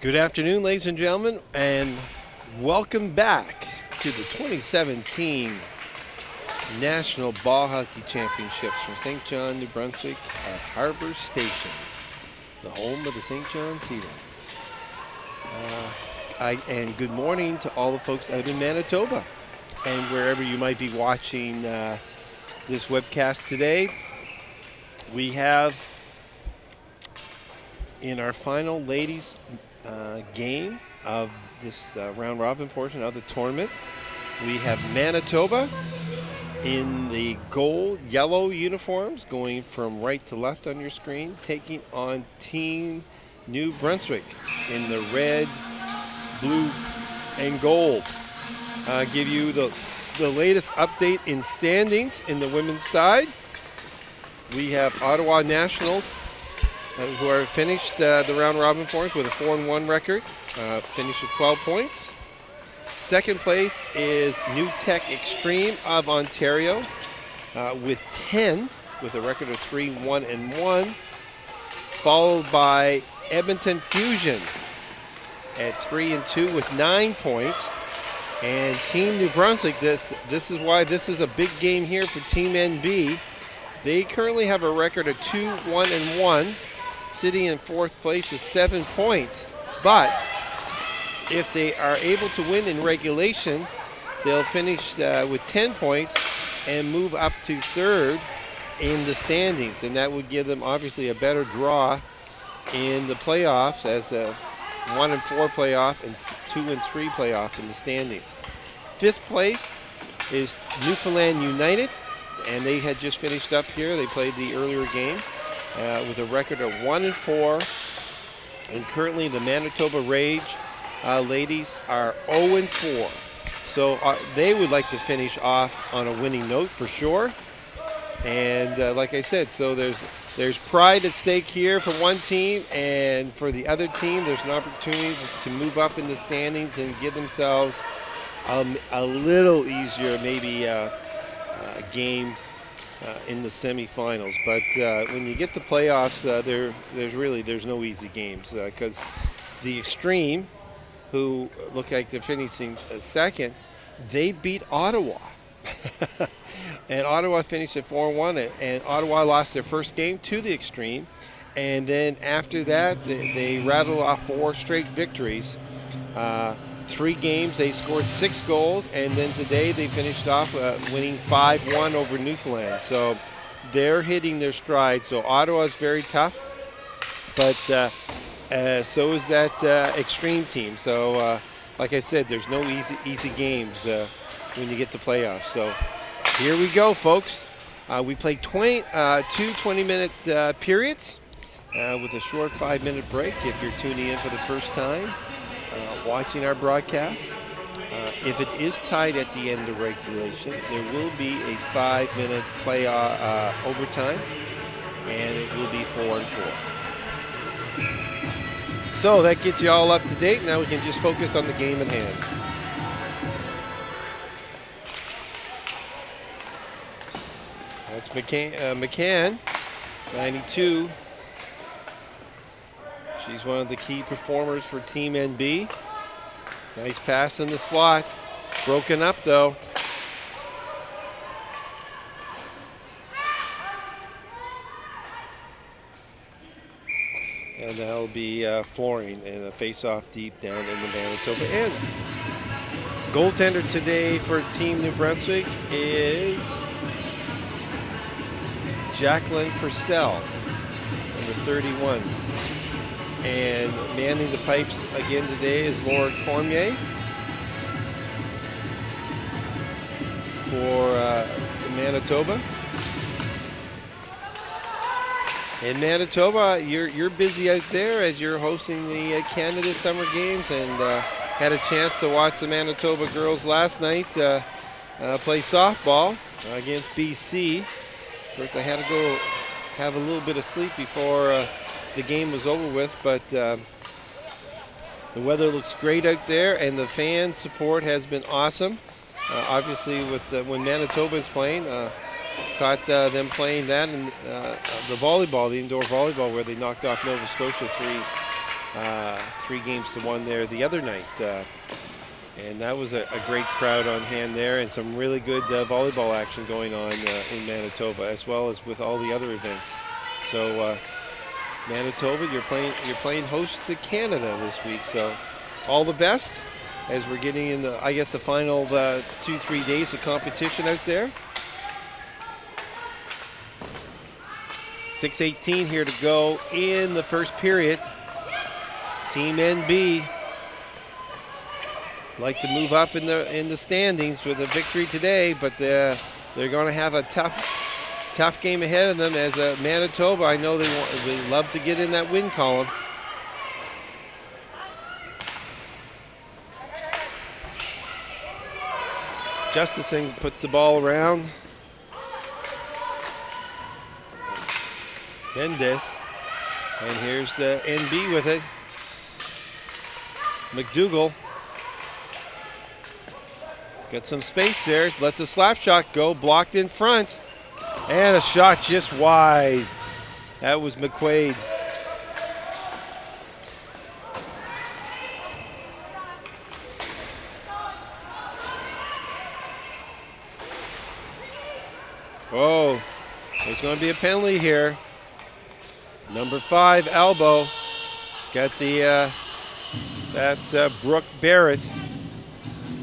Good afternoon, ladies and gentlemen, and welcome back to the 2017 National Ball Hockey Championships from St. John, New Brunswick at Harbor Station, the home of the St. John Sea Dogs. And good morning to all the folks out in Manitoba and wherever you might be watching this webcast today. We have in our final ladies game of this round robin portion of the tournament, we have Manitoba in the gold yellow uniforms going from right to left on your screen, taking on Team New Brunswick in the red, blue, and gold. Give you the latest update in standings in the women's side. We have Ottawa Nationals who are finished the round robin forms with a 4-1 record, finished with 12 points. Second place is New Tech Extreme of Ontario with 10, with a record of 3-1-1, followed by Edmonton Fusion at 3-2 with 9 points. And Team New Brunswick, this is why this is a big game here for Team NB. They currently have a record of 2-1-1. Sitting in fourth place with 7 points, but if they are able to win in regulation, they'll finish with 10 points and move up to third in the standings, and that would give them obviously a better draw in the playoffs as the 1 and 4 playoff and 2 and 3 playoff in the standings. Fifth place is Newfoundland United, and they had just finished up here. They played the earlier game. With a record of 1-4, and currently the Manitoba Rage ladies are 0-4. So they would like to finish off on a winning note for sure. And like I said, so there's pride at stake here for one team, and for the other team, there's an opportunity to move up in the standings and give themselves a little easier, maybe game in the semifinals. But when you get to playoffs, there's no easy games, because the Extreme, who look like they're finishing second, they beat Ottawa. And Ottawa finished at 4-1, and Ottawa lost their first game to the Extreme, and then after that they rattled off 4 straight victories. 3 games, they scored 6 goals, and then today they finished off winning 5-1 over Newfoundland. So they're hitting their stride. So Ottawa is very tough, but so is that Extreme team. So like I said, there's no easy games when you get to playoffs. So here we go, folks. We played 2 20-minute periods with a short 5-minute break if you're tuning in for the first time. Watching our broadcast. If it is tied at the end of regulation, there will be a 5-minute play overtime, and it will be 4-4. So that gets you all up to date. Now we can just focus on the game at hand. That's McCann, 92. She's one of the key performers for Team NB. Nice pass in the slot. Broken up, though. And that'll be flooring and a face-off deep down in the Manitoba end. Goaltender today for Team New Brunswick is Jacqueline Purcell, number 31. And manning the pipes again today is Laura Cormier for Manitoba. In Manitoba, you're busy out there as you're hosting the Canada Summer Games, and had a chance to watch the Manitoba girls last night play softball against BC. Of course, I had to go have a little bit of sleep before the game was over with, but the weather looks great out there, and the fan support has been awesome. Obviously, with when Manitoba is playing, caught them playing that and the volleyball, the indoor volleyball, where they knocked off Nova Scotia 3-1 there the other night. And that was a great crowd on hand there, and some really good volleyball action going on in Manitoba, as well as with all the other events. So Manitoba, you're playing host to Canada this week. So all the best as we're getting in the, I guess, the final 2-3 days of competition out there. 6:18 here to go in the first period. Team NB like to move up in the standings with a victory today, but they're going to have a tough game ahead of them. As Manitoba, I know they love to get in that win column. Justison puts the ball around. Mendez, and here's the NB with it. McDougall got some space there, lets a slap shot go, blocked in front, and a shot just wide. That was McQuaid. Oh, there's going to be a penalty here. Number 5, elbow. Got the, that's Brooke Barrett.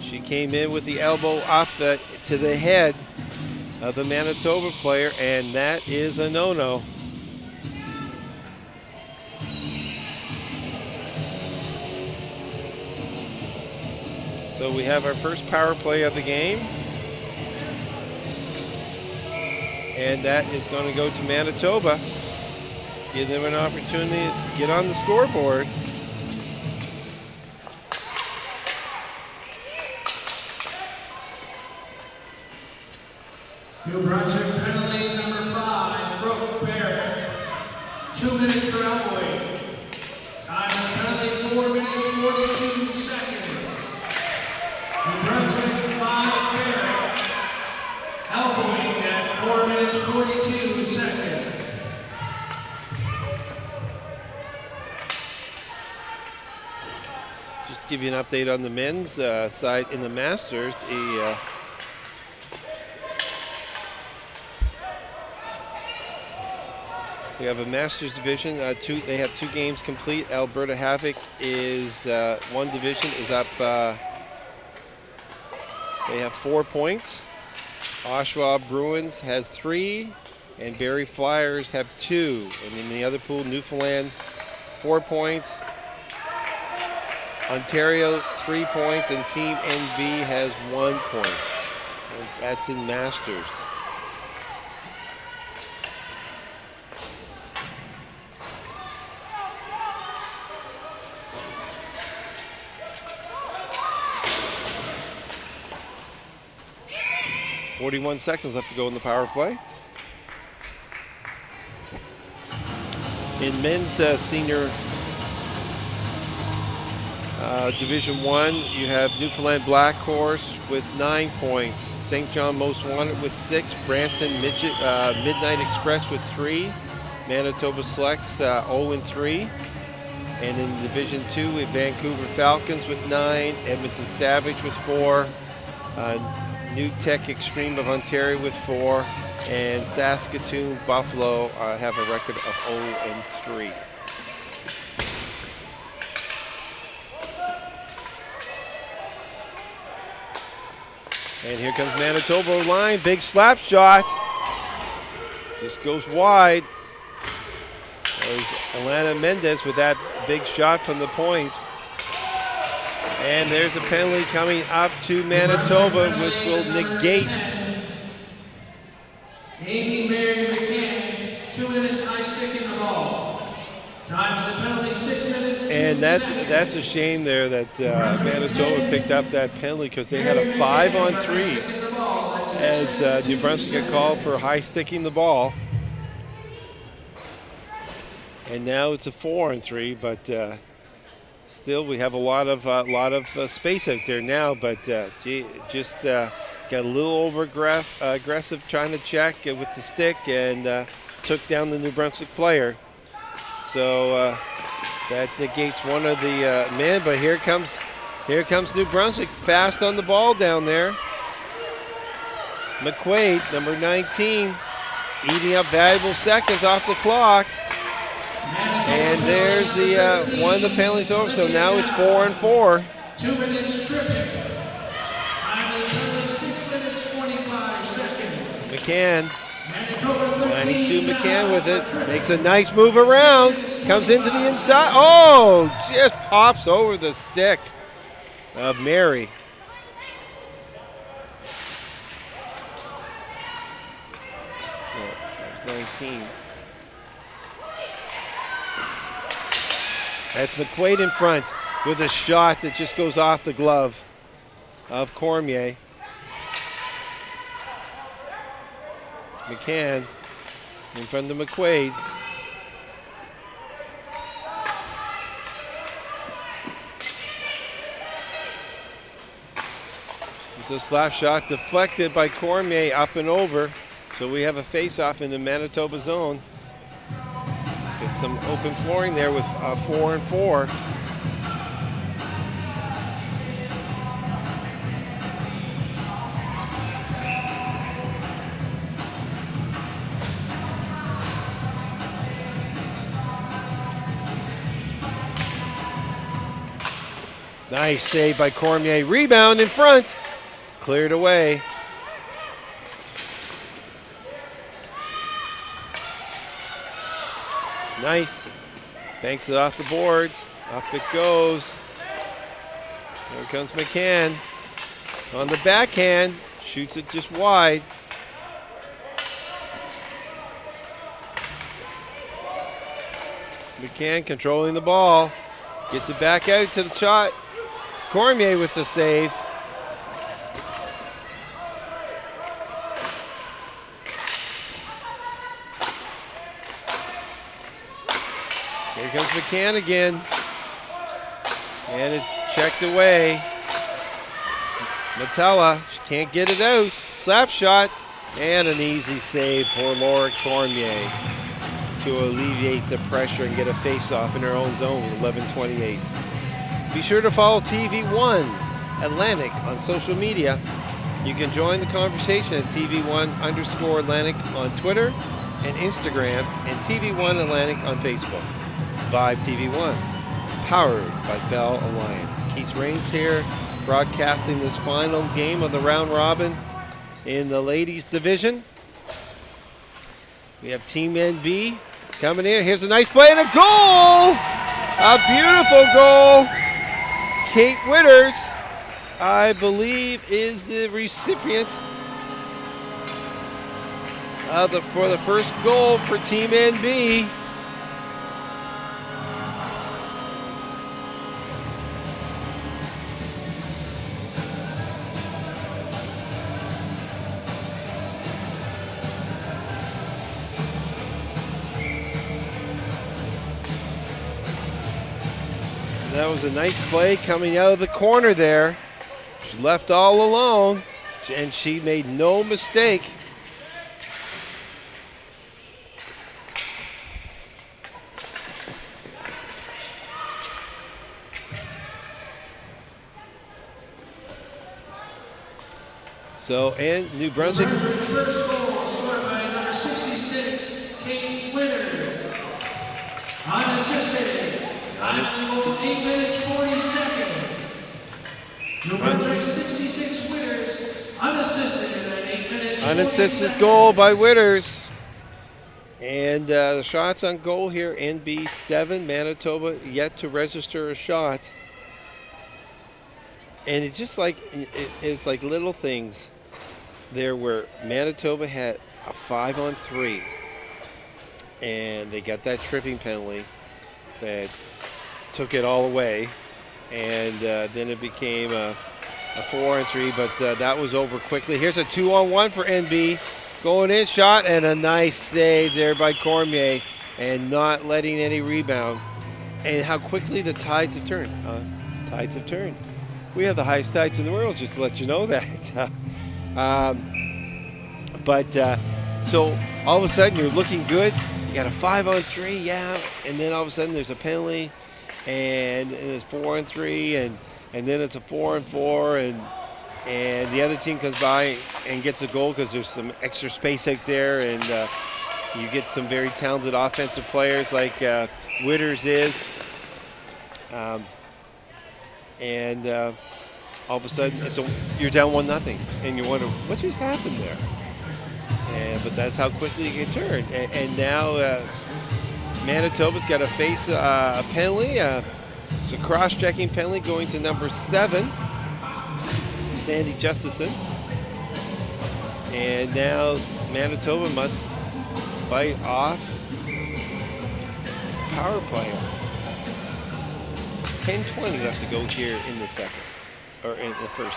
She came in with the elbow up to the head of the Manitoba player, and that is a no-no. So we have our first power play of the game. And that is going to go to Manitoba. Give them an opportunity to get on the scoreboard. New Brunswick penalty number 5, Brooke Barrett. 2 minutes for elbowing. Time of penalty 4 minutes 42 seconds. New Brunswick 5, Barrett. Elbowing at 4 minutes 42 seconds. Just to give you an update on the men's side in the Masters, we have a Masters division. They have 2 games complete. Alberta Havoc is one division is up. They have 4 points. Oshawa Bruins has 3, and Barrie Flyers have 2. And in the other pool, Newfoundland 4 points. Ontario 3 points, and Team NB has 1 point. And that's in Masters. .41 seconds left to go in the power play. In men's senior Division 1, you have Newfoundland Black Horse with 9 points, St. John Most Wanted with 6, Brampton Midnight Express with 3, Manitoba Selects 0-3, and in Division 2 we have Vancouver Falcons with 9, Edmonton Savage with 4, New Tech Extreme of Ontario with 4, and Saskatoon Buffalo have a record of 0-3. And here comes Manitoba line, big slap shot. Just goes wide. There's Alana Mendez with that big shot from the point. And there's a penalty coming up to Manitoba, which will negate. Amy Mary McCann, 2 minutes high stick in the ball. Time of the penalty 6 minutes. And that's a shame there that Manitoba picked up that penalty, because they had a 5-on-3 as New Brunswick got called for high sticking the ball. And now it's a 4-on-3, but still we have a lot of space out there now. But just got a little over aggressive trying to check with the stick, and took down the New Brunswick player. So That negates one of the men, but here comes New Brunswick, fast on the ball down there. McQuaid, number 19, eating up valuable seconds off the clock. And there's the one of the penalties over, so now it's 4-4. 2 minutes tripping. Time of penalty 6 minutes 25 seconds. McCann, Manitoba 92 13, McCann with it, makes a nice move around, comes into the inside. Oh, just pops over the stick of Mary. That was 19. That's McQuaid in front with a shot that just goes off the glove of Cormier. It's McCann in front of McQuaid. It's a slap shot deflected by Cormier up and over. So we have a face-off in the Manitoba zone. Get some open flooring there with 4-4. Nice save by Cormier. Rebound in front. Cleared away. Nice. Banks it off the boards. Up it goes. Here comes McCann. On the backhand. Shoots it just wide. McCann controlling the ball. Gets it back out to the shot. Cormier with the save. Here comes McCann again. And it's checked away. Metella, she can't get it out. Slap shot. And an easy save for Laura Cormier to alleviate the pressure and get a face-off in her own zone with 11:28. Be sure to follow TV1 Atlantic on social media. You can join the conversation at TV1_Atlantic on Twitter and Instagram, and TV1 Atlantic on Facebook. Vibe TV1, powered by Bell Alliance. Keith Rains here, broadcasting this final game of the round robin in the ladies division. We have Team NB coming in. Here's a nice play and a goal! A beautiful goal. Kate Witters, I believe, is the recipient for the first goal for Team NB. That was a nice play coming out of the corner there. She left all alone, and she made no mistake. So, and New Brunswick. First goal scored by number 66, Kate Witters. Unassisted. Time goal 8 minutes 40 seconds. New Brunswick 66 Witters. Unassisted at 8 minutes. Unassisted goal by Witters. And the shots on goal here, NB 7, Manitoba yet to register a shot. And it's just like, it's like little things there where Manitoba had a 5-on-3. And they got that tripping penalty that took it all away. And then it became a 4-on-3, but that was over quickly. Here's a 2-on-1 for NB. Going in, shot, and a nice save there by Cormier, and not letting any rebound. And how quickly the tides have turned. Tides have turned. We have the highest tides in the world, just to let you know that. So all of a sudden you're looking good. You got a 5-on-3, yeah, and then all of a sudden there's a penalty. and it's 4-3, and then it's a 4-4, and the other team comes by and gets a goal because there's some extra space out there, and you get some very talented offensive players like Witters is, and all of a sudden you're down 1-0, and you wonder what just happened there. But that's how quickly you can turn. And now Manitoba's got to face a penalty. It's a cross-checking penalty going to number 7, Sandy Justison. And now Manitoba must fight off power play. 10:20 left to go here in the second, or in the first.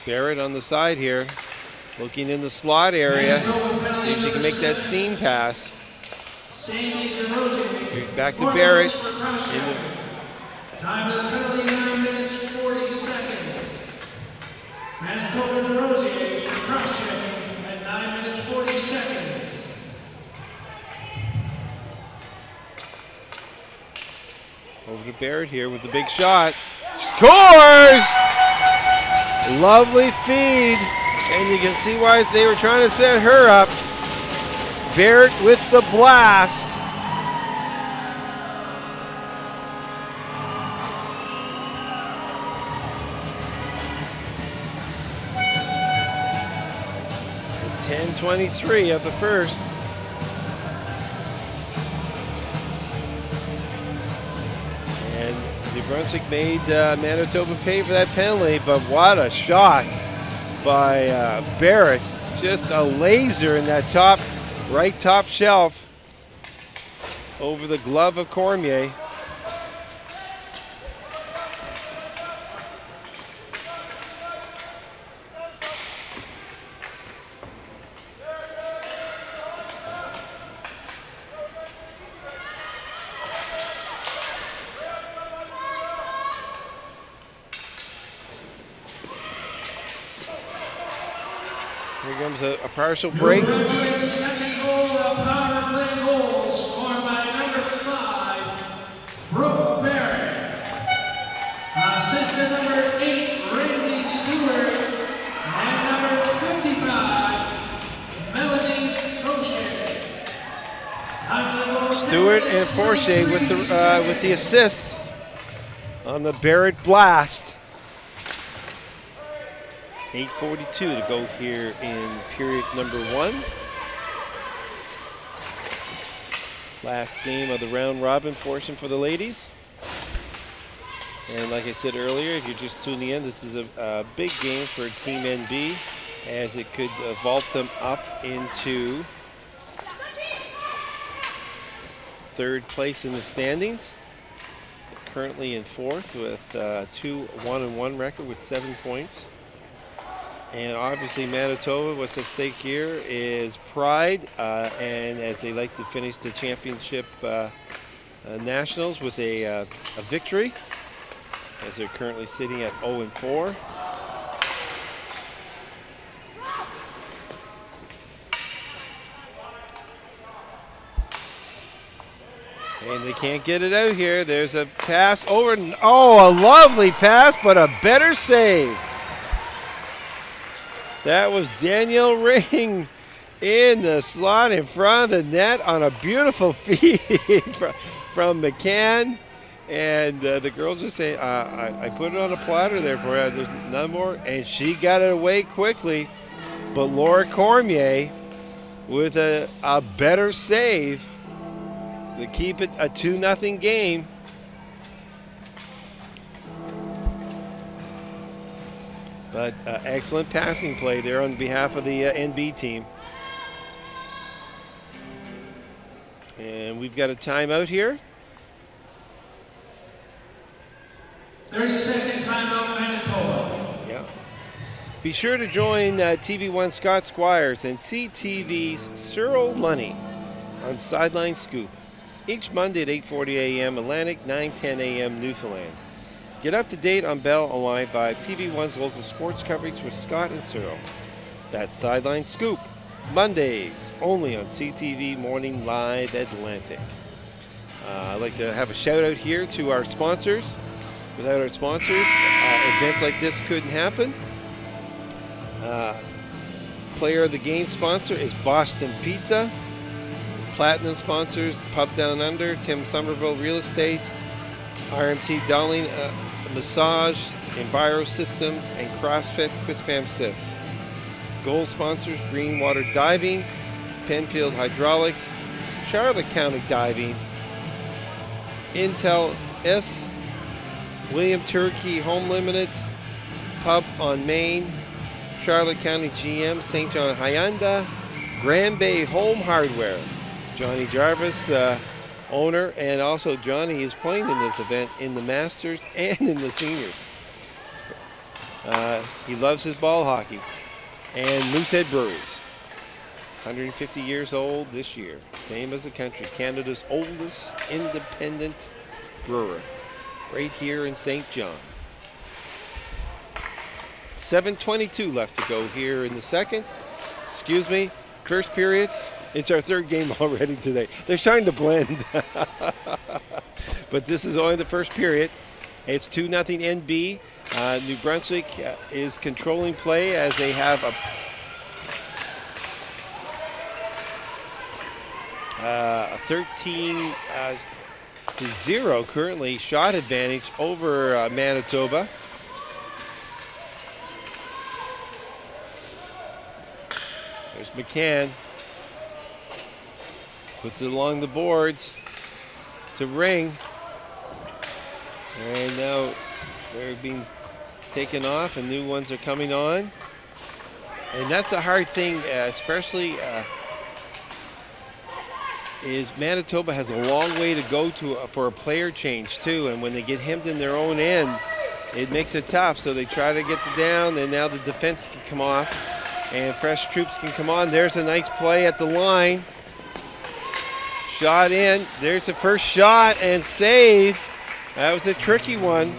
Barrett on the side here, looking in the slot area, see if she can make that seam pass. Back to Barrett. Time of the penalty, 9 minutes, 40 seconds. Manitoba DeRosier for cross-checking at 9 minutes, 40 seconds. Over to Barrett here with the big shot. Scores! Lovely feed, and you can see why they were trying to set her up. Barrett with the blast. The 10:23 of the first. And New Brunswick made Manitoba pay for that penalty, but what a shot by Barrett. Just a laser in that right top shelf over the glove of Cormier. Here comes a partial break. Brunswick's second goal, a power play goal, scored by number 5, Brooke Barrett. Assistant number 8, Randy Stewart. And number 55, Melanie Fauché. Time of the goal, Stewart and Forche with the assists on the Barrett blast. 8:42 to go here in period number 1. Last game of the round robin portion for the ladies. And like I said earlier, if you're just tuning in, this is a big game for Team NB, as it could vault them up into 3rd place in the standings. Currently in 4th with 2-1-1 record with 7 points. And obviously Manitoba, what's at stake here is pride, and as they like to finish the championship nationals with a victory, as they're currently sitting at 0-4. And they can't get it out here. There's a pass over, oh, a lovely pass, but a better save. That was Danielle Ring in the slot in front of the net on a beautiful feed from McCann. And the girls are saying, I put it on a platter there for her. There's none more. And she got it away quickly. But Laura Cormier with a better save to keep it a 2-0 game. But excellent passing play there on behalf of the NB team. And we've got a timeout here. 30-second timeout, Manitoba. Yeah. Be sure to join TV1 Scott Squires and CTV's Cyril Money on Sideline Scoop each Monday at 8:40 a.m. Atlantic, 9:10 a.m. Newfoundland. Get up to date on Bell Alive by TV1's local sports coverage with Scott and Cyril. That's Sideline Scoop, Mondays, only on CTV Morning Live Atlantic. I'd like to have a shout out here to our sponsors. Without our sponsors, events like this couldn't happen. Player of the game sponsor is Boston Pizza. Platinum sponsors, Pub Down Under, Tim Somerville Real Estate, RMT Darling Massage, Enviro Systems, and CrossFit Quispam Sys. Gold sponsors, Greenwater Diving, Penfield Hydraulics, Charlotte County Diving, Intel S, William Turkey Home Limited, Pub on Main, Charlotte County GM, St. John Hyundai, Grand Bay Home Hardware, Johnny Jarvis, owner, and also Johnny is playing in this event in the Masters and in the Seniors. He loves his ball hockey. And Moosehead Breweries, 150 years old this year, same as the country, Canada's oldest independent brewer, right here in St. John. 7:22 left to go here in the second. Excuse me, first period. It's our third game already today. They're starting to blend. But this is only the first period. It's 2-0 NB. New Brunswick is controlling play as they have a 13-0 currently shot advantage over Manitoba. There's McCann. Puts it along the boards to Ring. And now they're being taken off and new ones are coming on. And that's a hard thing, especially is Manitoba has a long way to go for a player change too. And when they get hemmed in their own end, it makes it tough. So they try to get the down, and now the defense can come off and fresh troops can come on. There's a nice play at the line. Shot in. There's the first shot and save. That was a tricky one.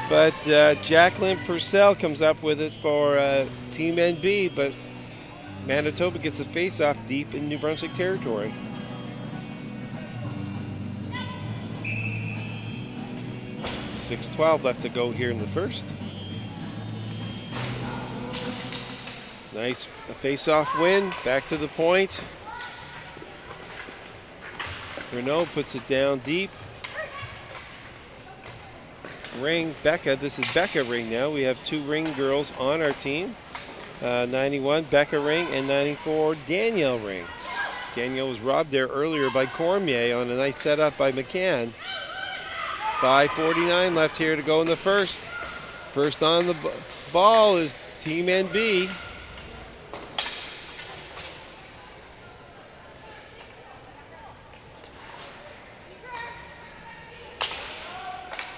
But Jacqueline Purcell comes up with it for Team NB, but Manitoba gets a face-off deep in New Brunswick territory. .612 left to go here in the first. Nice face-off win, back to the point. Renault puts it down deep. Ring, Becca, this is Becca Ring now. We have two Ring girls on our team. 91, Becca Ring, and 94, Danielle Ring. Danielle was robbed there earlier by Cormier on a nice setup by McCann. 5:49 left here to go in the first. First on the ball is Team NB.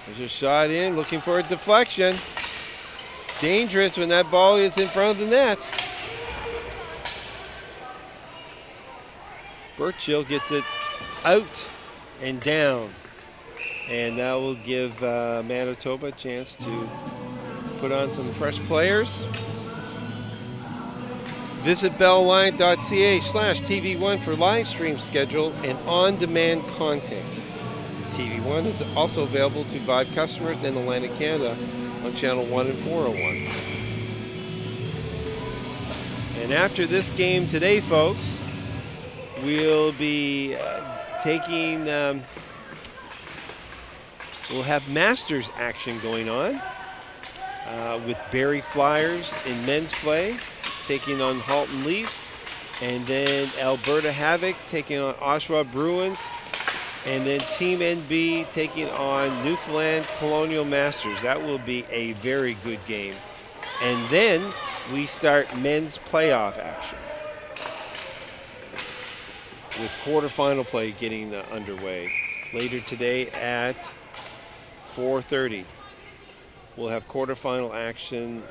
There's a shot in, looking for a deflection. Dangerous when that ball is in front of the net. Burchill gets it out and down. And that will give Manitoba a chance to put on some fresh players. Visit bellline.ca/TV1 for live stream schedule and on-demand content. TV1 is also available to Vibe customers in Atlantic Canada on Channel 1 and 401. And after this game today, folks, we'll be taking, we'll have Masters action going on with Barrie Flyers in men's play, taking on Halton Leafs, and then Alberta Havoc taking on Oshawa Bruins, and then Team NB taking on Newfoundland Colonial Masters. That will be a very good game. And then we start men's playoff action with quarterfinal play getting underway later today at 4:30. We'll have quarterfinal action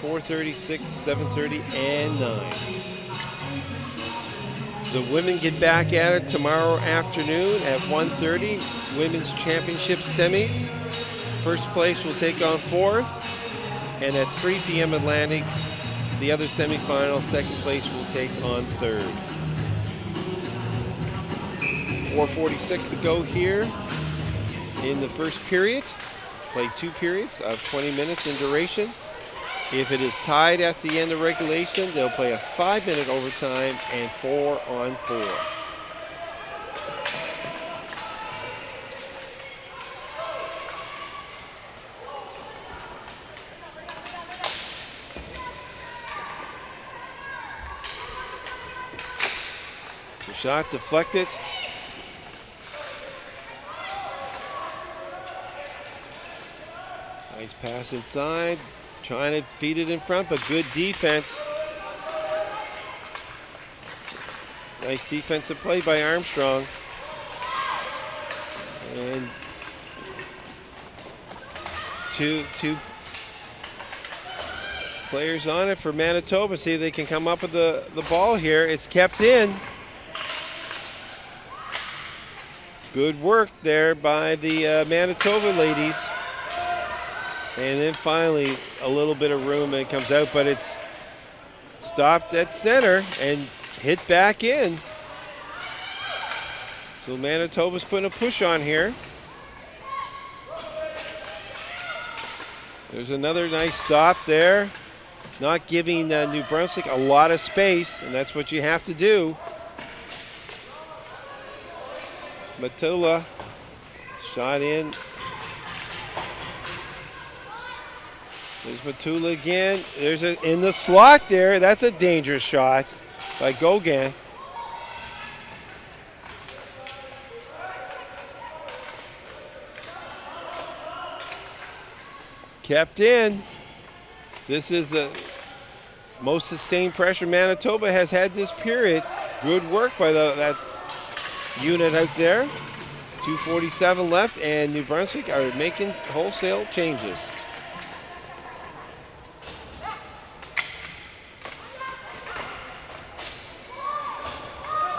4:30, 6, 7:30, and 9. The women get back at it tomorrow afternoon at 1:30. Women's Championship semis. First place will take on fourth. And at 3 p.m. Atlantic, the other semifinal, second place will take on third. 4:46 to go here in the first period. Play 2 periods of 20 minutes in duration. If it is tied after the end of regulation, they'll play a 5-minute overtime and 4-on-4. So shot deflected. Nice pass inside. Trying to feed it in front, but good defense. Nice defensive play by Armstrong. And two players on it for Manitoba. See if they can come up with the ball here. It's kept in. Good work there by the Manitoba ladies. And then finally, a little bit of room and it comes out, but it's stopped at center and hit back in. So Manitoba's putting a push on here. There's another nice stop there. Not giving New Brunswick a lot of space, and that's what you have to do. Matula, shot in. There's Matula again. There's in the slot there. That's a dangerous shot by Gauguin. Kept in. This is the most sustained pressure Manitoba has had this period. Good work by that unit out there. 2:47 left, and New Brunswick are making wholesale changes.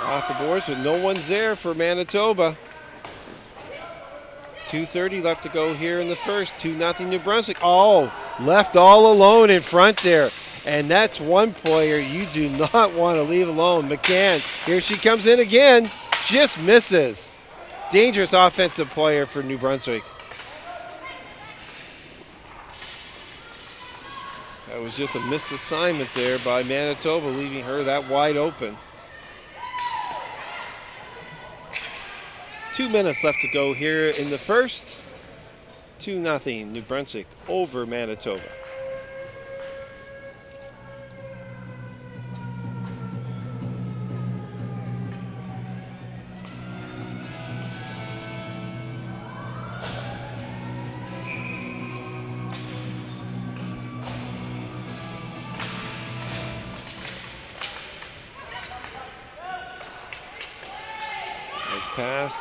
Off the boards, but no one's there for Manitoba. 2:30 left to go here in the first. 2-0 New Brunswick. Oh, left all alone in front there. And that's one player you do not want to leave alone. McCann, here she comes in again. Just misses. Dangerous offensive player for New Brunswick. That was just a missed assignment there by Manitoba, leaving her that wide open. 2 minutes left to go here in the first. 2-0 New Brunswick over Manitoba. Nice pass.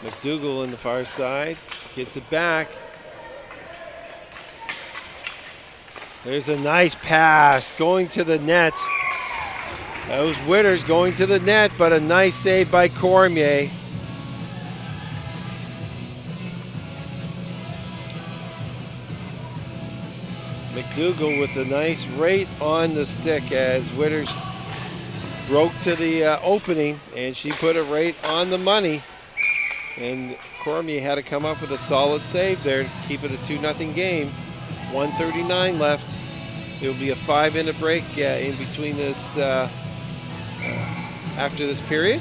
McDougall in the far side, gets it back. There's a nice pass going to the net. That was Witters going to the net, but a nice save by Cormier. McDougall with a nice right on the stick as Witters broke to the opening, and she put it right on the money. And Cormier had to come up with a solid save there to keep it a 2-0 game. 1:39 left. There will be a 5-minute break in between this, after this period.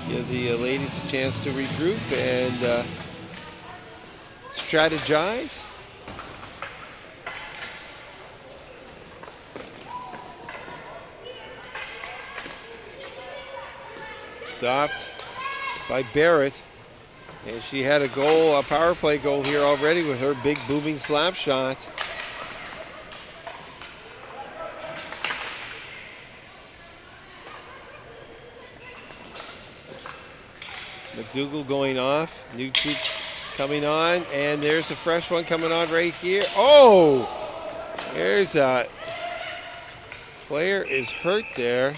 Give the ladies a chance to regroup and strategize. Stopped by Barrett, and she had a goal, a power play goal here already with her big booming slap shot. McDougall going off, new troop coming on, and there's a fresh one coming on right here. Oh, there's a player is hurt there.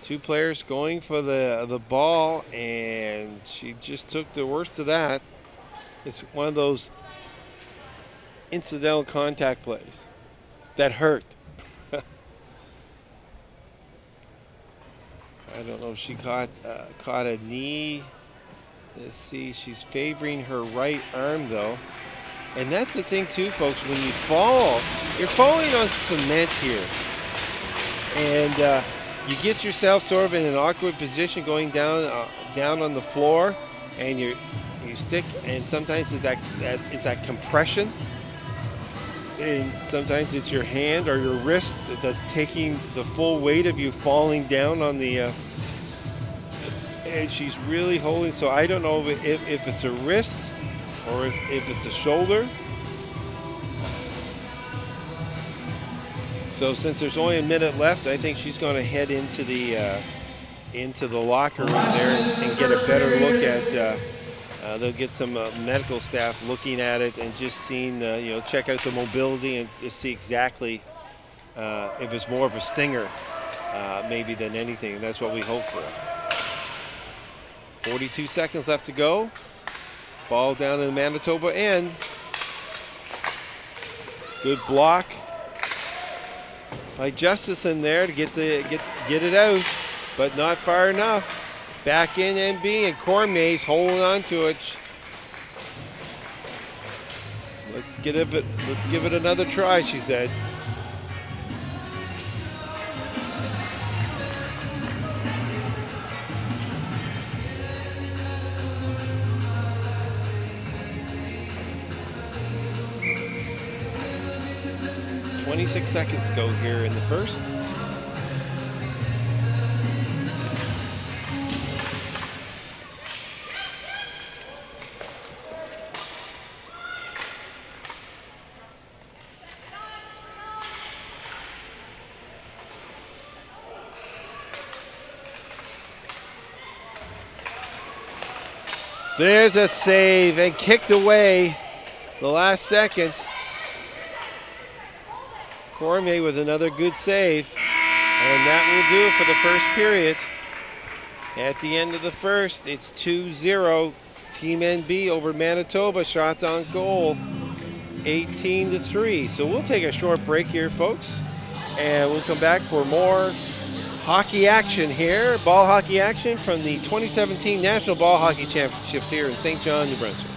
Two players going for the ball, and she just took the worst of that. It's one of those incidental contact plays that hurt. I don't know if she caught a knee. Let's see, she's favoring her right arm though. And that's the thing too, folks, when you fall, you're falling on cement here. And you get yourself sort of in an awkward position going down on the floor, and you stick, and sometimes it's that compression, and sometimes it's your hand or your wrist that's taking the full weight of you falling down on the and she's really holding. So I don't know if it's a wrist or if it's a shoulder. So since there's only a minute left, I think she's going to head into the locker room there and get a better look at. They'll get some medical staff looking at it and just seeing, check out the mobility and just see exactly if it's more of a stinger, maybe than anything. And that's what we hope for. 42 seconds left to go. Ball down in the Manitoba end. Good block by Justison there to get it out, but not far enough. Back in NB, and Cormier's holding on to it. Let's give it another try, she said. .26 seconds to go here in the first. There's a save and kicked away the last second. Cormier with another good save. And that will do it for the first period. At the end of the first, it's 2-0. Team NB over Manitoba. Shots on goal, 18-3. So we'll take a short break here, folks. And we'll come back for more hockey action here, ball hockey action from the 2017 National Ball Hockey Championships here in St. John, New Brunswick.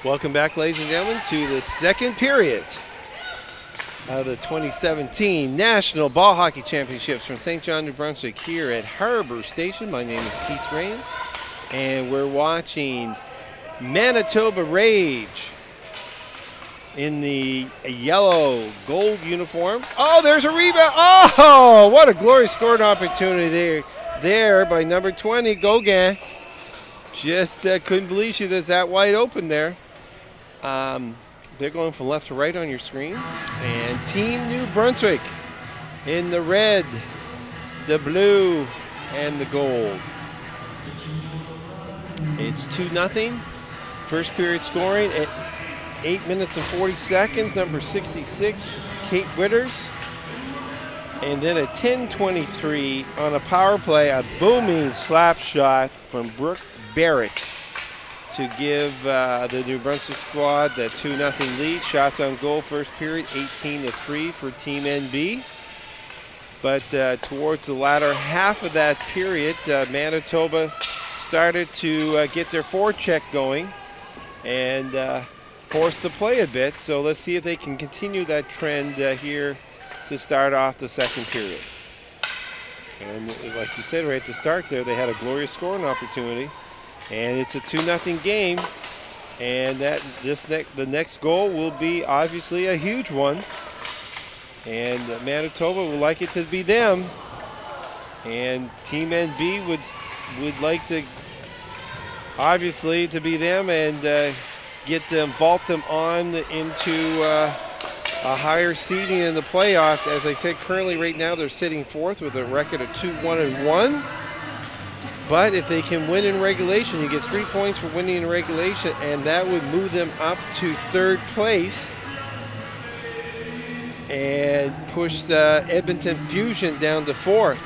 Welcome back, ladies and gentlemen, to the second period of the 2017 National Ball Hockey Championships from St. John, New Brunswick here at Harbor Station. My name is Keith Rains, and we're watching Manitoba Rage in the yellow gold uniform. Oh, there's a rebound. Oh, what a glorious scoring opportunity there by number 20, Gauguin. Just couldn't believe she was that wide open there. They're going from left to right on your screen. And Team New Brunswick in the red, the blue, and the gold. It's 2-0. First period scoring at 8 minutes and 40 seconds. Number 66, Kate Witters. And then at 10:23 on a power play, a booming slap shot from Brooke Barrett to give the New Brunswick squad the 2-0 lead. Shots on goal first period, 18-3 for Team NB. But towards the latter half of that period, Manitoba started to get their forecheck going and forced the play a bit. So let's see if they can continue that trend here to start off the second period. And like you said right at the start there, they had a glorious scoring opportunity. And it's a 2-0 game, and the next goal will be obviously a huge one. And Manitoba would like it to be them, and Team NB would like to obviously to be them and vault them on into a higher seeding in the playoffs. As I said, currently right now they're sitting fourth with a record of 2-1-1. But if they can win in regulation, you get 3 points for winning in regulation, and that would move them up to third place and push the Edmonton Fusion down to fourth.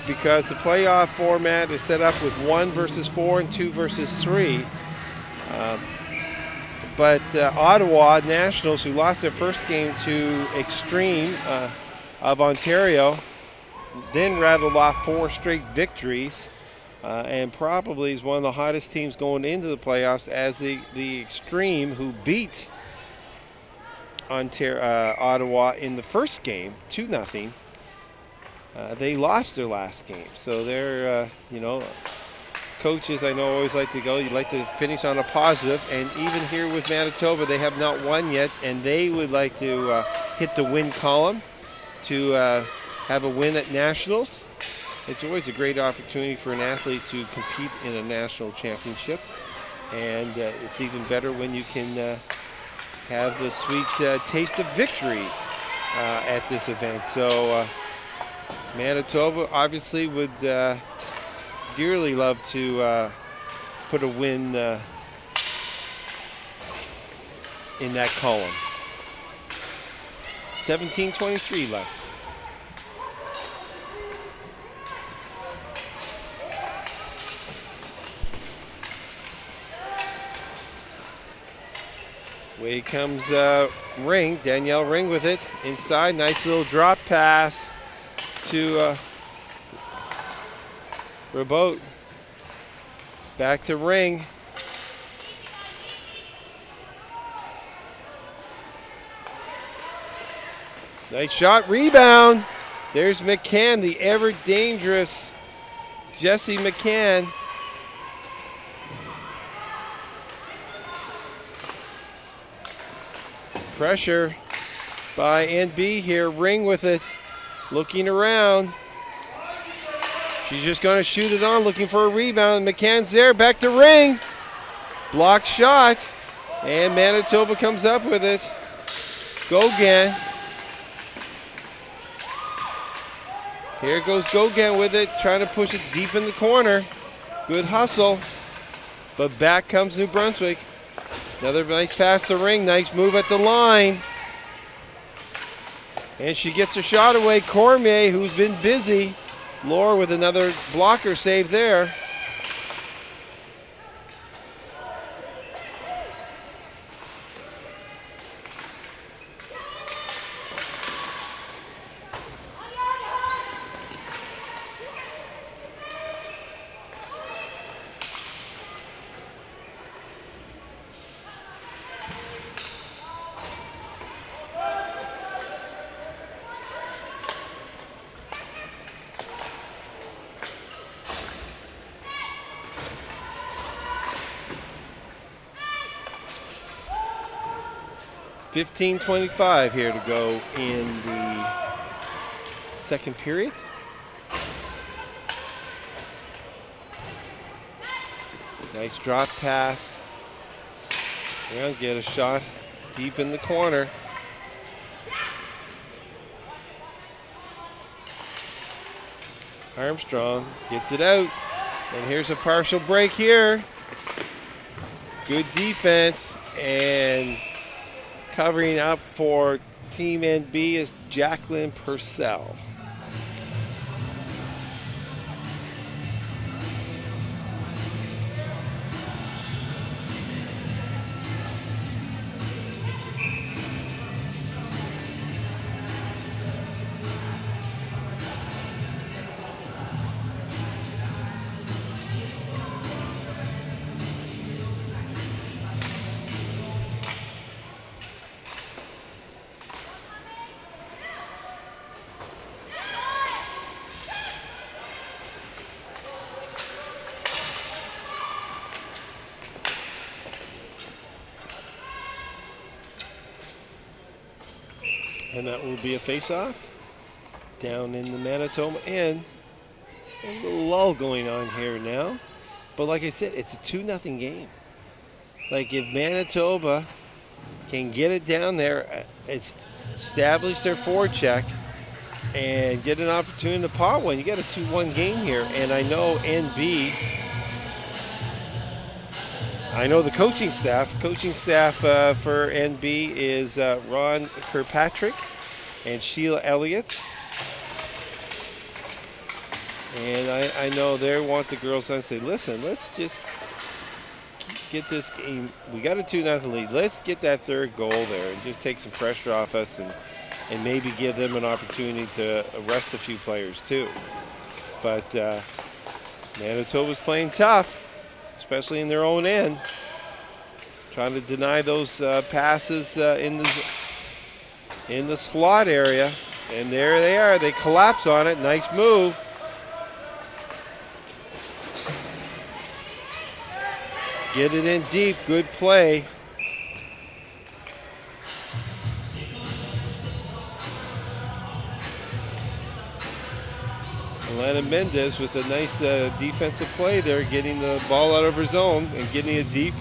Because the playoff format is set up with 1 versus 4 and 2 versus 3. But Ottawa Nationals, who lost their first game to Extreme of Ontario, then rattled off 4 straight victories and probably is one of the hottest teams going into the playoffs, as the Extreme, who beat Ottawa in the first game 2-0, they lost their last game. So they're coaches I know always like to go, you'd like to finish on a positive, and even here with Manitoba, they have not won yet, and they would like to hit the win column to have a win at Nationals. It's always a great opportunity for an athlete to compete in a national championship, and it's even better when you can have the sweet taste of victory at this event. So Manitoba obviously would dearly love to put a win in that column. 17:23 left. Away comes Ring, Danielle Ring with it inside. Nice little drop pass to Rabot. Back to Ring. Nice shot, rebound. There's McCann, the ever dangerous Jesse McCann. Pressure by NB here. Ring with it, looking around. She's just going to shoot it on, looking for a rebound. McCann's there, back to Ring. Blocked shot, and Manitoba comes up with it. Gauguin. Here goes Gauguin with it, trying to push it deep in the corner. Good hustle, but back comes New Brunswick. Another nice pass to Ring, nice move at the line. And she gets her shot away. Cormier, who's been busy. Laura with another blocker save there. $15:25 here to go in the second period. Nice drop pass. Well, get a shot deep in the corner. Armstrong gets it out. And here's a partial break here. Good defense, and covering up for Team NB is Jacqueline Purcell. And that will be a face-off down in the Manitoba end. A little lull going on here now. But like I said, it's a 2-0 game. Like if Manitoba can get it down there, establish their forecheck, and get an opportunity to pot one, you got a 2-1 game here. And I know NB, I know the coaching staff for NB is Ron Kirkpatrick and Sheila Elliott. And I know they want the girls on to say, listen, let's just get this game. We got a 2-0 lead. Let's get that third goal there and just take some pressure off us and maybe give them an opportunity to rest a few players too. But Manitoba's playing tough, especially in their own end, trying to deny those passes in the slot area. And there they are. They collapse on it. Nice move. Get it in deep. Good play. Alana Mendez with a nice defensive play there, getting the ball out of her zone and getting it deep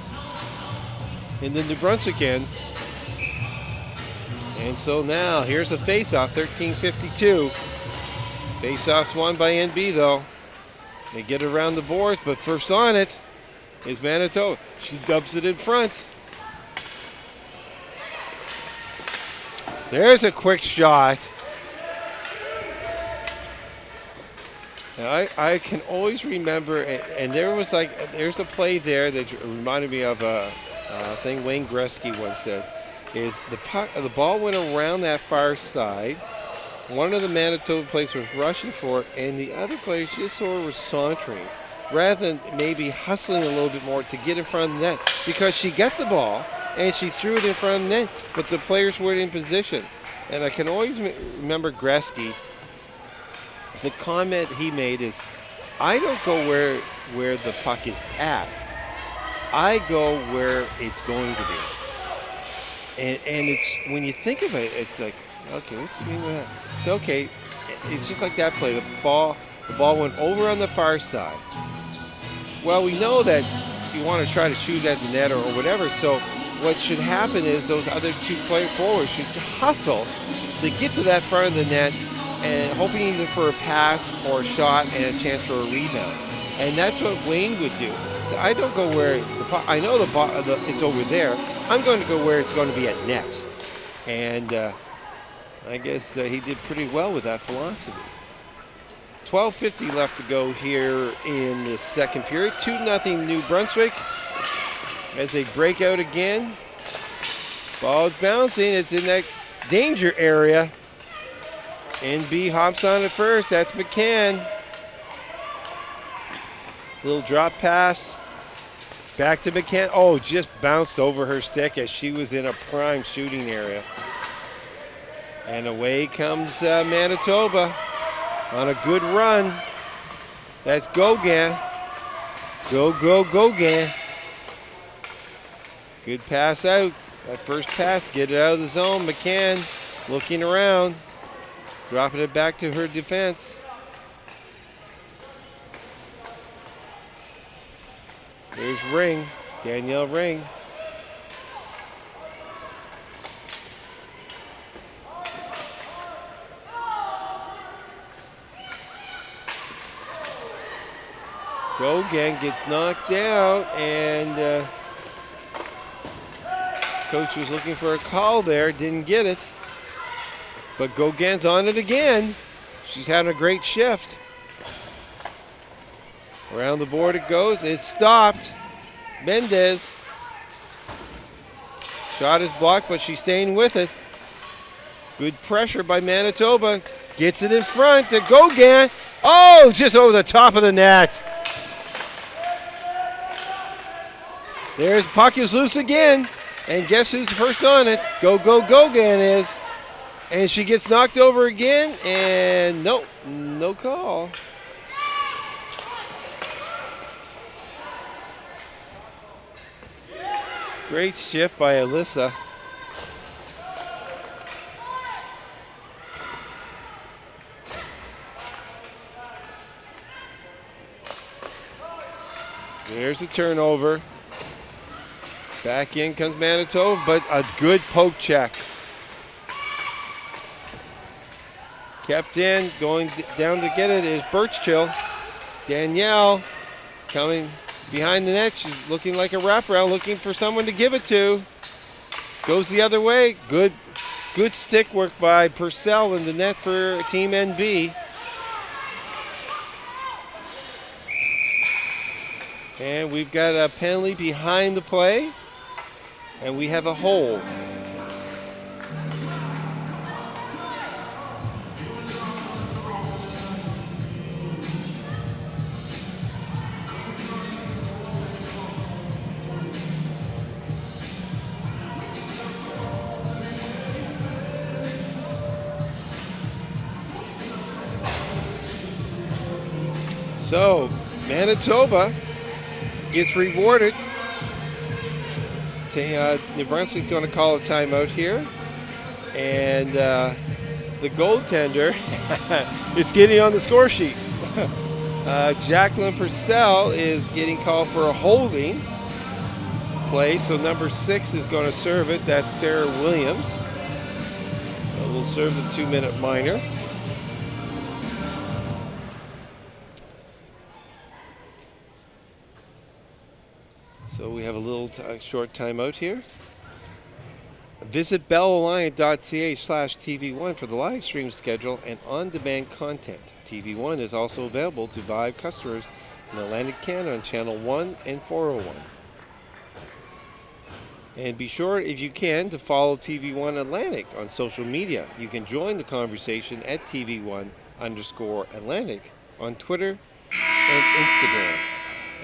in the New Brunswick end. And so now here's a face-off, 13:52. Face-offs won by NB though. They get around the boards, but first on it is Manitoba. She dubs it in front. There's a quick shot. Now I can always remember, and there's a play there that reminded me of a thing Wayne Gretzky once said, is the ball went around that far side. One of the Manitoba players was rushing for it, and the other players just sort of were sauntering, rather than maybe hustling a little bit more to get in front of the net, because she got the ball and she threw it in front of the net, but the players weren't in position. And I can always remember Gretzky, the comment he made is, I don't go where the puck is at. I go where it's going to be. And it's, when you think of it, it's like, okay, what's the meaning of that? It's okay. It's just like that play. The ball went over on the far side. Well, we know that you want to try to shoot at the net or whatever. So what should happen is those other two forwards should hustle to get to that front of the net, and hoping either for a pass or a shot and a chance for a rebound. And that's what Wayne would do. So I don't go where I know it's over there. I'm going to go where it's going to be at next. And I guess he did pretty well with that philosophy. 12:50 left to go here in the second period. 2-0 New Brunswick as they break out again. Ball's bouncing. It's in that danger area. NB hops on it first. That's McCann. Little drop pass. Back to McCann. Oh, just bounced over her stick as she was in a prime shooting area. And away comes Manitoba on a good run. That's Gauguin. Go, Gauguin. Good pass out. That first pass, get it out of the zone. McCann looking around. Dropping it back to her defense. There's Ring, Danielle Ring. Gauguin gets knocked out, and coach was looking for a call there, didn't get it. But Gauguin's on it again. She's having a great shift. Around the board it goes. It's stopped. Mendez. Shot is blocked, but she's staying with it. Good pressure by Manitoba. Gets it in front to Gauguin. Oh, just over the top of the net. There's puck is loose again. And guess who's first on it? Gauguin is. And she gets knocked over again, and nope, no call. Great shift by Alyssa. There's a turnover. Back in comes Manitoba, but a good poke check. Kept in, going down to get it is Birchchill. Danielle coming behind the net. She's looking like a wraparound, looking for someone to give it to. Goes the other way. Good stick work by Purcell in the net for Team NB. And we've got a penalty behind the play. And we have a hold. So, Manitoba gets rewarded. New Brunswick's going to call a timeout here. And the goaltender is getting on the score sheet. Jacqueline Purcell is getting called for a holding play. So number 6 is going to serve it. That's Sarah Williams. We'll serve the 2-minute minor. So we have a little short timeout here. Visit bellalliant.ca/TV1 for the live stream schedule and on-demand content. TV1 is also available to Vibe customers in Atlantic Canada on Channel 1 and 401. And be sure, if you can, to follow TV1 Atlantic on social media. You can join the conversation at TV1_Atlantic on Twitter and Instagram,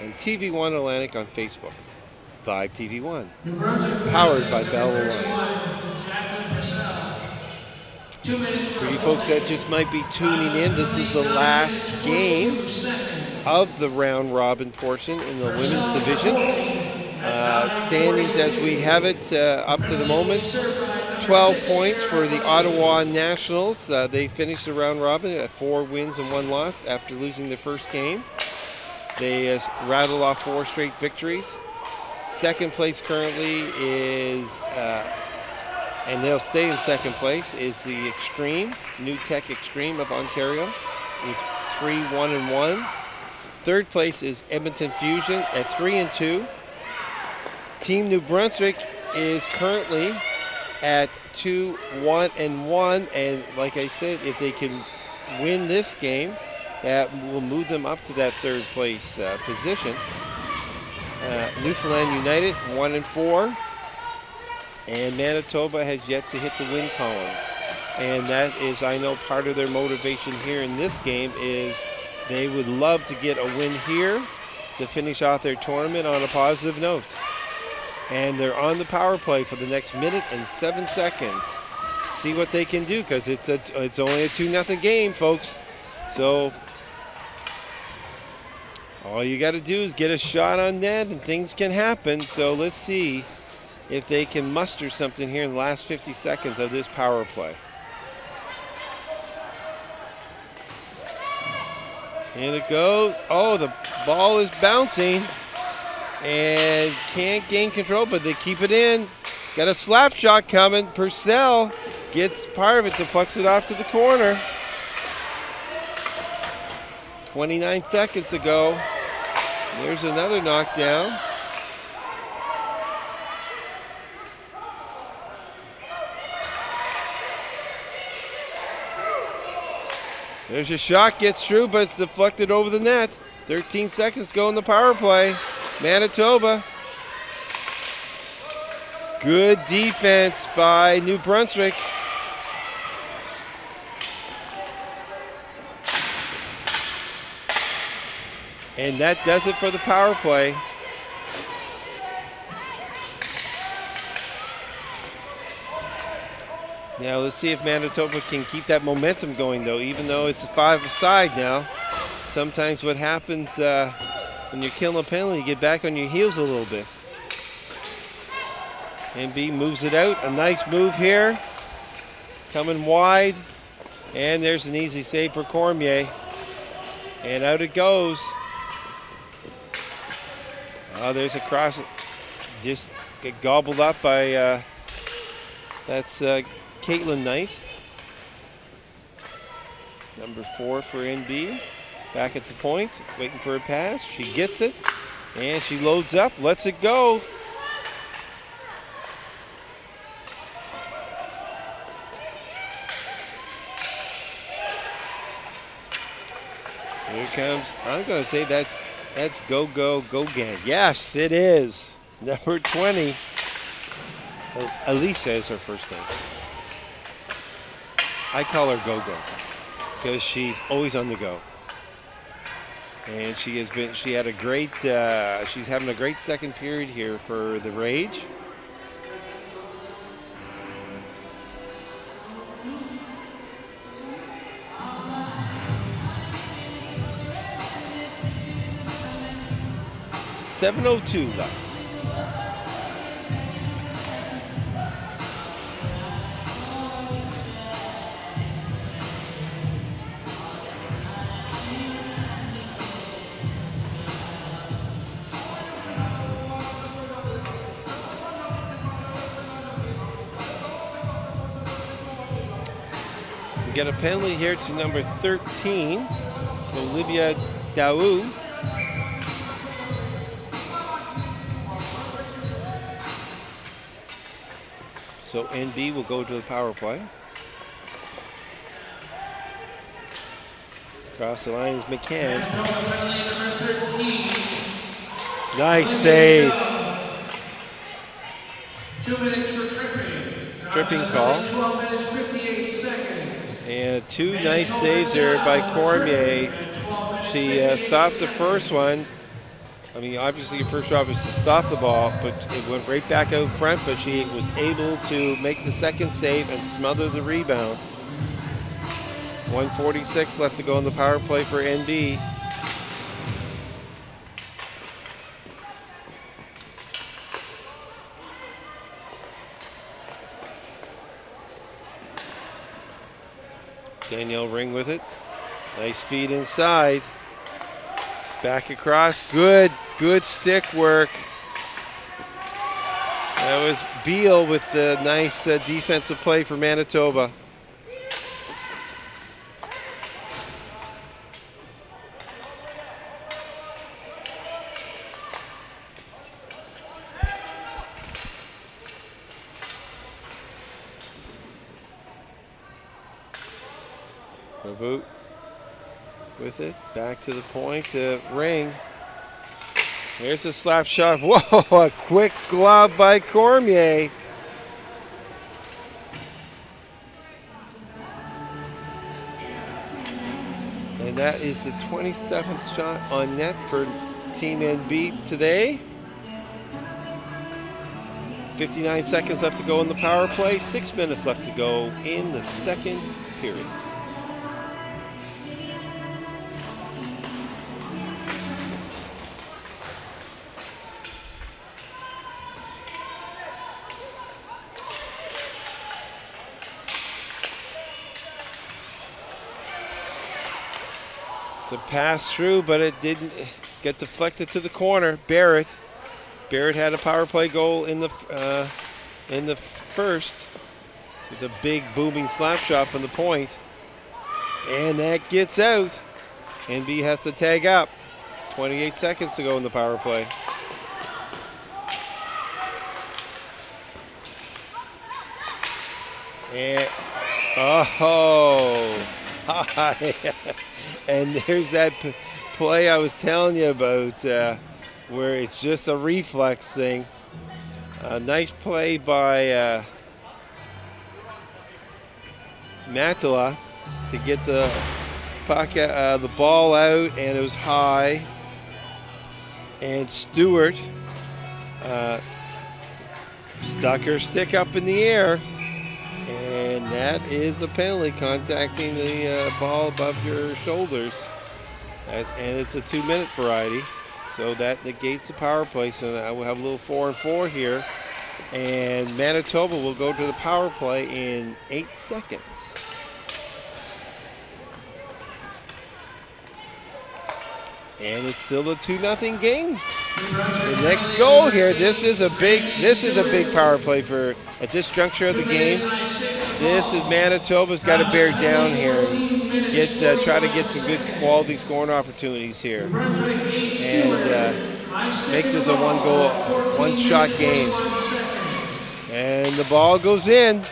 and TV1 Atlantic on Facebook. Vibe TV1, powered by Bell Alliance. For you folks that just might be tuning in, this is the last game of the round robin portion in the women's division. Standings as we have it up to the moment, 12 points for the Ottawa Nationals. They finished the round robin at 4 wins and 1 loss after losing their first game. They rattled off 4 straight victories. Second place currently is, and they'll stay in second place, is the Extreme, New Tech Extreme of Ontario with 3-1-1. Third place is Edmonton Fusion at 3-2. Team New Brunswick is currently at 2-1-1, and like I said, if they can win this game, that will move them up to that third place position. Newfoundland United 1-4, and Manitoba has yet to hit the win column, and that is, I know, part of their motivation here in this game is they would love to get a win here to finish off their tournament on a positive note. And they're on the power play for the next minute and 7 seconds. See what they can do, because it's only a 2-0 game, folks. So all you got to do is get a shot on net and things can happen. So let's see if they can muster something here in the last 50 seconds of this power play. And it goes. Oh, the ball is bouncing and can't gain control, but they keep it in. Got a slap shot coming. Purcell gets part of it, deflects it off to the corner. 29 seconds to go. There's another knockdown. There's a shot, gets through, but it's deflected over the net. 13 seconds to go in the power play. Manitoba. Good defense by New Brunswick. And that does it for the power play. Now let's see if Manitoba can keep that momentum going, though, even though it's a 5-a-side now. Sometimes what happens when you're killing a penalty, you get back on your heels a little bit. NB moves it out. A nice move here. Coming wide. And there's an easy save for Cormier. And out it goes. Oh, there's a cross. Just get gobbled up by, that's Caitlin Nice. Number 4 for NB. Back at the point, waiting for a pass. She gets it, and she loads up, lets it go. Here comes, I'm going to say that's Go-Gang. Yes, it is. Number 20. Elisa is her first name. I call her Go-Go because she's always on the go. And she's having a great second period here for the Rage. .702 left. We get a penalty here to number 13, Olivia Daou. So NB will go to the power play. Across the line is McCann. Number 13. Nice save. 2 minutes for tripping. Tripping call. 12 minutes 58 seconds. And two nice saves there by Cormier. She stopped the first one. I mean, obviously your first job is to stop the ball, but it went right back out front, but she was able to make the second save and smother the rebound. 1:46 left to go in the power play for NB. Danielle Ring with it. Nice feed inside. Back across. Good stick work. That was Beal with the nice defensive play for Manitoba. Boot with it, back to the point, Ring. There's a slap shot. Whoa, a quick glove by Cormier. And that is the 27th shot on net for Team NB today. 59 seconds left to go in the power play, 6 minutes left to go in the second period. So pass through, but it didn't get deflected to the corner. Barrett had a power play goal in the first with a big booming slap shot from the point, and that gets out. NB has to tag up. 28 seconds to go in the power play. And oh. And there's that play I was telling you about where it's just a reflex thing. Nice play by Matala to get the puck, the ball out, and it was high. And Stewart stuck her stick up in the air. And that is a penalty, contacting the ball above your shoulders. And it's a 2-minute variety. So that negates the power play. So now we'll have a little 4-on-4 here. And Manitoba will go to the power play in 8 seconds. And it's still a 2-0 game. The next goal here. This is a big power play for at this juncture of the game. This is Manitoba's got to bear down here and try to get some good quality scoring opportunities here, and make this a one-shot game. And the ball goes in.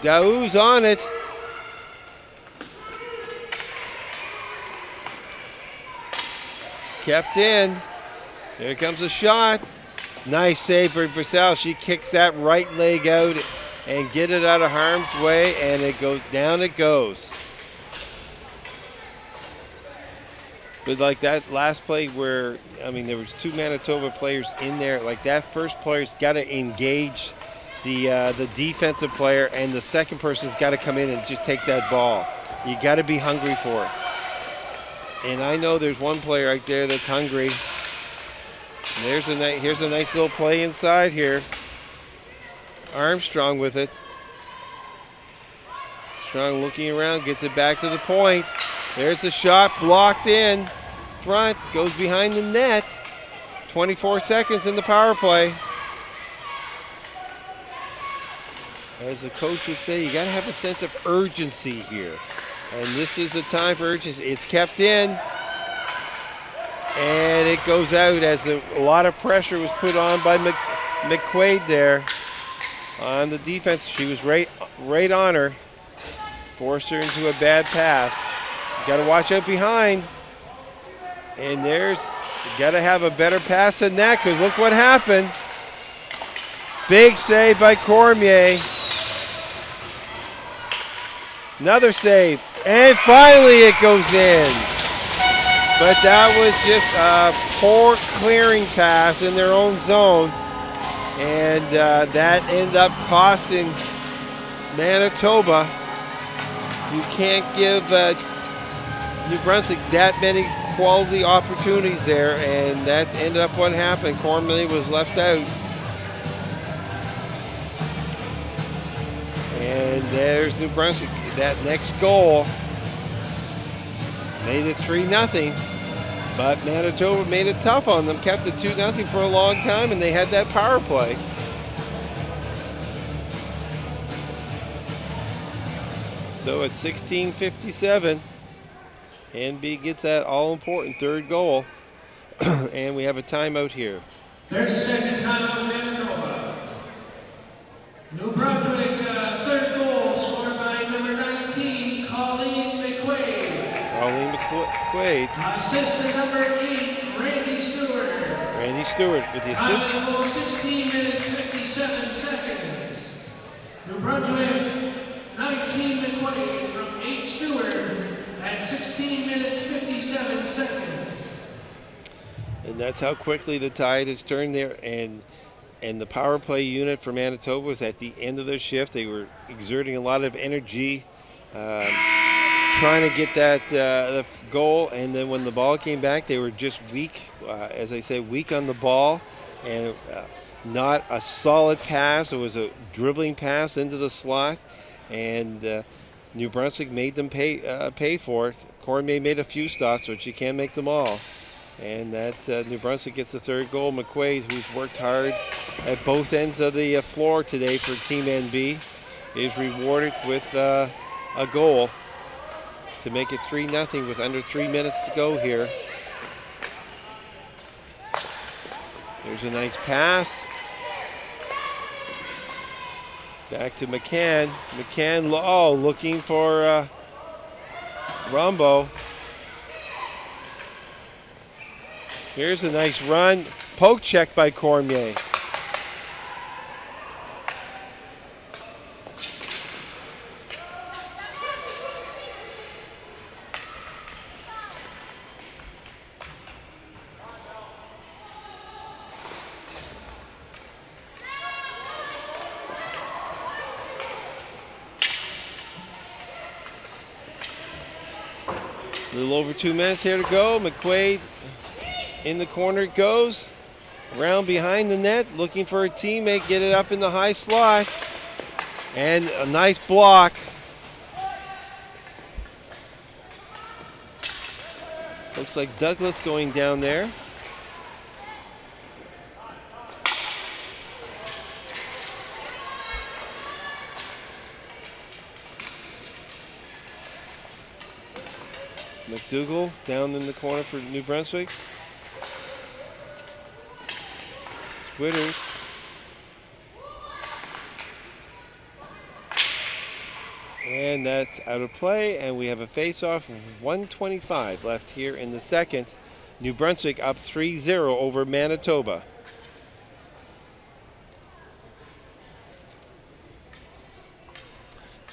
Daou's on it. Kept in. There comes a shot. Nice save for Brissell. She kicks that right leg out and get it out of harm's way, and it goes down. It goes. But like that last play where, I mean, there was 2 Manitoba players in there. Like that first player's got to engage the defensive player, and the second person's got to come in and just take that ball. You got to be hungry for it. And I know there's one player right there that's hungry. Here's a nice little play inside here. Armstrong with it. Strong looking around, gets it back to the point. There's the shot, blocked in front, goes behind the net. 24 seconds in the power play. As the coach would say, you got to have a sense of urgency here. And this is the time for urgency. It's kept in. And it goes out as a lot of pressure was put on by McQuaid there on the defense. She was right on her. Forced her into a bad pass. You got to watch out behind. And you got to have a better pass than that, because look what happened. Big save by Cormier. Another save. And finally it goes in. But that was just a poor clearing pass in their own zone. And that ended up costing Manitoba. You can't give New Brunswick that many quality opportunities there, and that ended up what happened. Cormier was left out. And there's New Brunswick. That next goal made it 3-0. But Manitoba made it tough on them, kept it 2-0 for a long time, and they had that power play. So at 16:57, NB gets that all-important third goal, and we have a timeout here. 30-second timeout, Manitoba. New Brunswick, third goal scored by number 19, Colleen McQuaid. Colleen McQuaid. Assist to number 8, Randy Stewart. Randy Stewart with the assist. Time of the goal, 16 minutes, 57 seconds. New Brunswick, 19 McQuaid from 8 Stewart at 16 minutes, 57 seconds. And that's how quickly the tide has turned there. And the power play unit for Manitoba was at the end of their shift. They were exerting a lot of energy, trying to get that the goal. And then when the ball came back, they were just weak, as I say, weak on the ball. And not a solid pass. It was a dribbling pass into the slot. And New Brunswick made them pay for it. Cormier made a few stops, but you can't make them all. And that New Brunswick gets the third goal. McQuaid, who's worked hard at both ends of the floor today for Team NB, is rewarded with a goal to make it 3-0 with under 3 minutes to go here. There's a nice pass. Back to McCann. McCann, looking for Rumbo. Here's a nice run. Poke check by Cormier. A little over 2 minutes here to go. McQuaid in the corner goes. Around behind the net, looking for a teammate, get it up in the high slot. And a nice block. Looks like Douglas going down there. McDougall down in the corner for New Brunswick. Squitters. And that's out of play, and we have a face-off. 1:25 left here in the second. New Brunswick up 3-0 over Manitoba.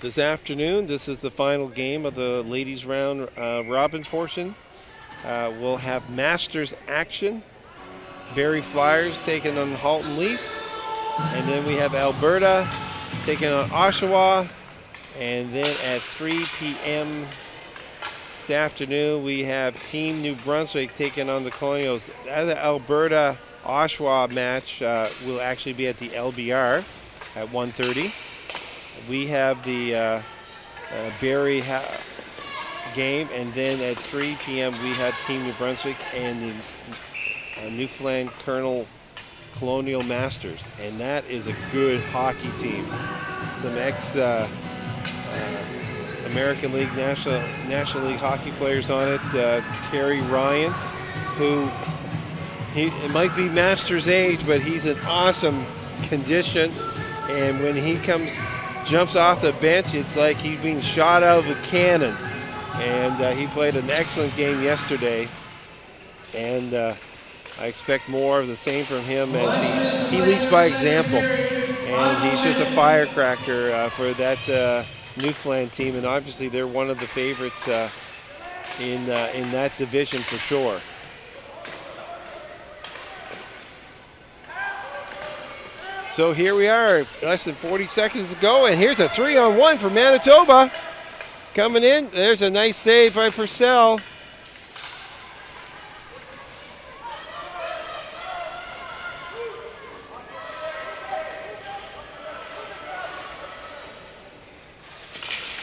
This afternoon, this is the final game of the ladies round robin portion. We'll have Masters action. Barrie Flyers taking on Halton Leafs. And then we have Alberta taking on Oshawa. And then at 3 p.m. this afternoon, we have Team New Brunswick taking on the Colonials. The Alberta Oshawa match will actually be at the LBR at 1:30. We have the Barrie game, and then at 3 p.m. we have Team New Brunswick and the Newfoundland Colonel Colonial Masters, and that is a good hockey team. Some American League, National League hockey players on it. Terry Ryan, who it might be Masters age, but he's an awesome condition, and when he jumps off the bench, it's like he's being shot out of a cannon. And he played an excellent game yesterday, and I expect more of the same from him as he leads by example, and he's just a firecracker for that Newfoundland team, and obviously they're one of the favorites in that division for sure. So here we are, less than 40 seconds to go, and here's a 3-on-1 for Manitoba. Coming in, there's a nice save by Purcell.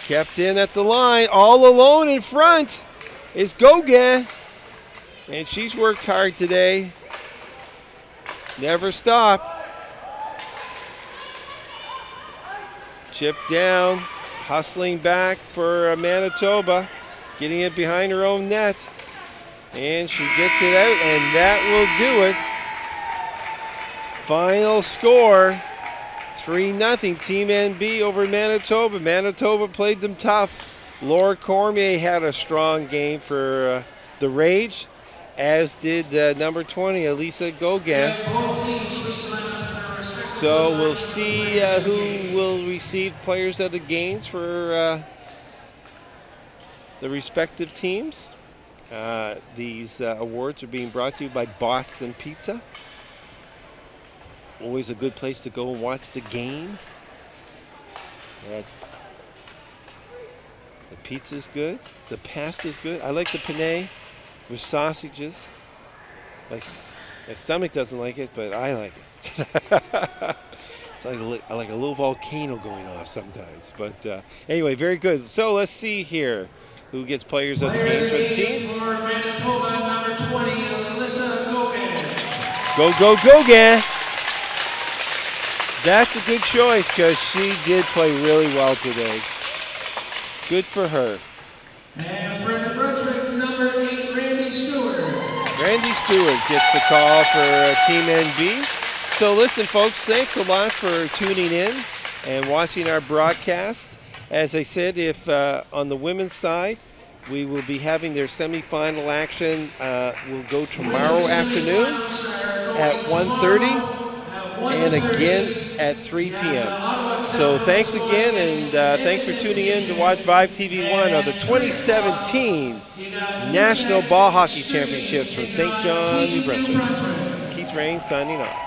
Kept in at the line, all alone in front is Gauguin. And she's worked hard today. Never stop. Chip down, hustling back for Manitoba, getting it behind her own net. And she gets it out, and that will do it. Final score, 3-0 Team NB over Manitoba. Manitoba played them tough. Laura Cormier had a strong game for the Rage, as did number 20, Elisa Gauguin. So we'll see who will receive Players of the Games for the respective teams. These awards are being brought to you by Boston Pizza. Always a good place to go and watch the game. The pizza's good. The pasta's good. I like the penne with sausages. My stomach doesn't like it, but I like it. It's like a little volcano going off sometimes. But anyway, very good. So let's see here who gets Players of the Games for the teams. For Manitoba, number 20, Alyssa Gauguin. Go, Gauguin. That's a good choice because she did play really well today. Good for her. And for the Brunswick, number 8, Randy Stewart. Randy Stewart gets the call for Team NB. So listen, folks, thanks a lot for tuning in and watching our broadcast. As I said, if on the women's side, we will be having their semifinal action. Will go tomorrow afternoon at 1:30 and again at 3 p.m. So thanks again, and thanks for tuning in to watch Vive TV1 of the 2017 National Ball Hockey Championships from St. John, New Brunswick. Keith Rain signing off.